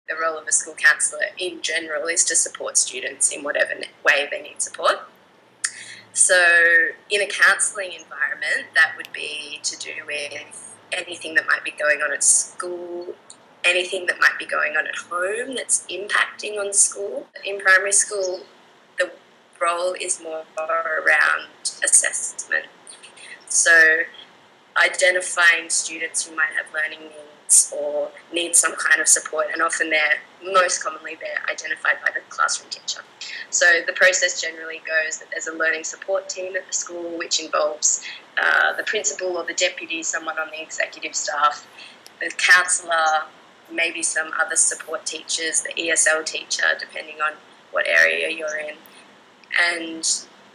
The role of a school counsellor in general is to support students in whatever way they need support. So in a counselling environment, that would be to do with anything that might be going on at school, anything that might be going on at home that's impacting on school. In primary school, the role is more around assessment. So identifying students who might have learning needs or need some kind of support, and often most commonly they're identified by the classroom teacher. So the process generally goes that there's a learning support team at the school, which involves the principal or the deputy, someone on the executive staff, the counsellor, maybe some other support teachers, the ESL teacher, depending on what area you're in. And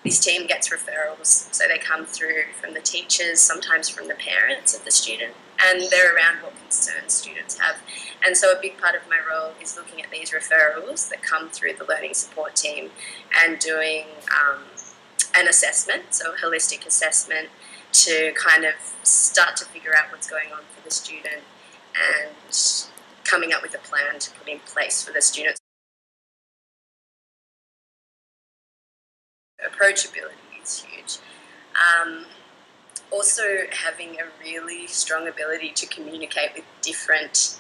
this team gets referrals, so they come through from the teachers, sometimes from the parents of the student, and they're around what concerns students have. And so a big part of my role is looking at these referrals that come through the learning support team and doing an assessment, so a holistic assessment, to kind of start to figure out what's going on for the student and coming up with a plan to put in place for the students. Approachability is huge. Also having a really strong ability to communicate with different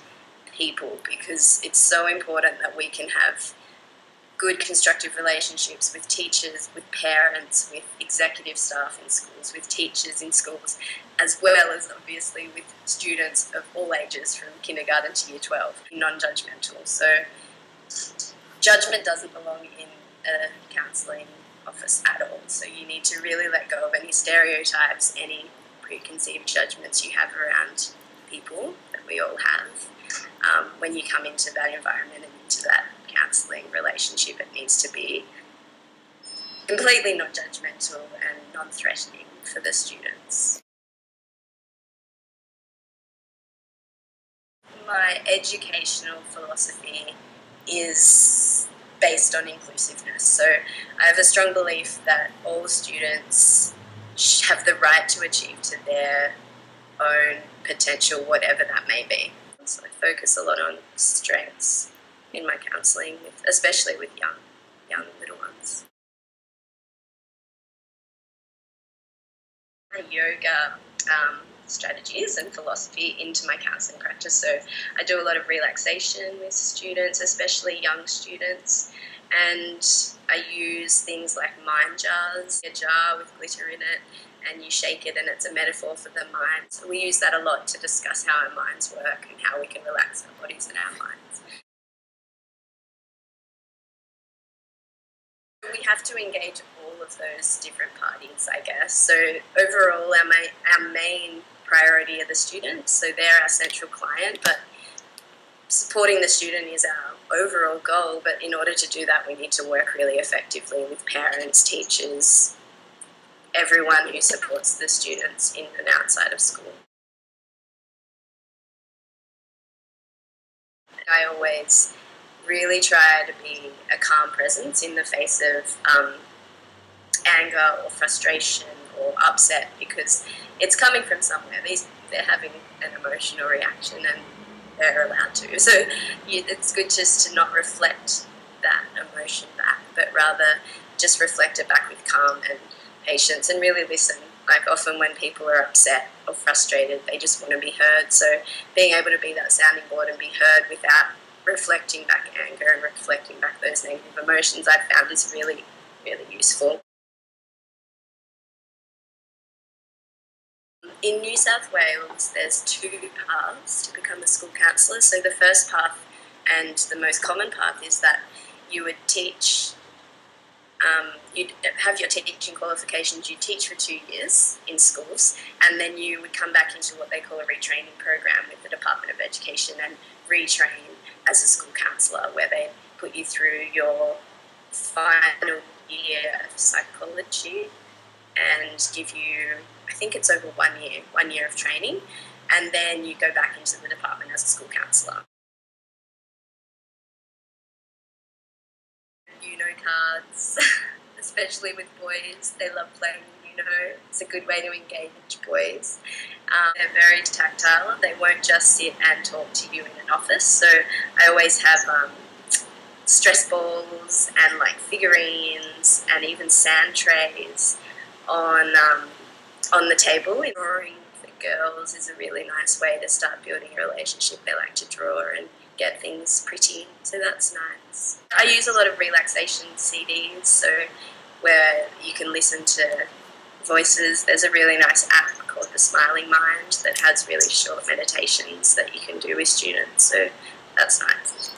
people, because it's so important that we can have good constructive relationships with teachers, with parents, with executive staff in schools, with teachers in schools, as well as obviously with students of all ages from kindergarten to year 12, non-judgmental. So judgment doesn't belong in a counselling office at all. So you need to really let go of any stereotypes, any preconceived judgments you have around people that we all have. When you come into that environment and into that counselling relationship, it needs to be completely non-judgmental and non-threatening for the students. My educational philosophy is based on inclusiveness. So I have a strong belief that all students have the right to achieve to their own potential, whatever that may be. So I focus a lot on strengths in my counselling, especially with young little ones. My yoga strategies and philosophy into my counselling practice. So I do a lot of relaxation with students, especially young students, and I use things like mind jars, a jar with glitter in it, and you shake it and it's a metaphor for the mind. So we use that a lot to discuss how our minds work and how we can relax our bodies and our minds. We have to engage all of those different parties, I guess. So overall, our main priority are the students, so they're our central client, but supporting the student is our overall goal. But in order to do that, we need to work really effectively with parents, teachers, everyone who supports the students in and outside of school. I always really try to be a calm presence in the face of anger or frustration or upset, because it's coming from somewhere. They're having an emotional reaction and they're allowed to. So it's good just to not reflect that emotion back, but rather just reflect it back with calm and patience and really listen. Like often when people are upset or frustrated, they just want to be heard. So being able to be that sounding board and be heard without reflecting back anger and reflecting back those negative emotions, I've found is really, really useful. In New South Wales, there's 2 paths to become a school counsellor. So the first path, and the most common path, is that you would teach, you'd have your teaching qualifications, you teach for 2 years in schools, and then you would come back into what they call a retraining program with the Department of Education and retrain as a school counsellor, where they put you through your final year of psychology and give you, I think it's over 1 year of training, and then you go back into the department as a school counsellor. Cards, especially with boys, they love playing it's a good way to engage boys. They're very tactile. They won't just sit and talk to you in an office. So I always have stress balls and like figurines and even sand trays on the table. Drawing for girls is a really nice way to start building a relationship. They like to draw and get things pretty, so that's nice. I use a lot of relaxation CDs, so where you can listen to voices. There's a really nice app called The Smiling Mind that has really short meditations that you can do with students, so that's nice.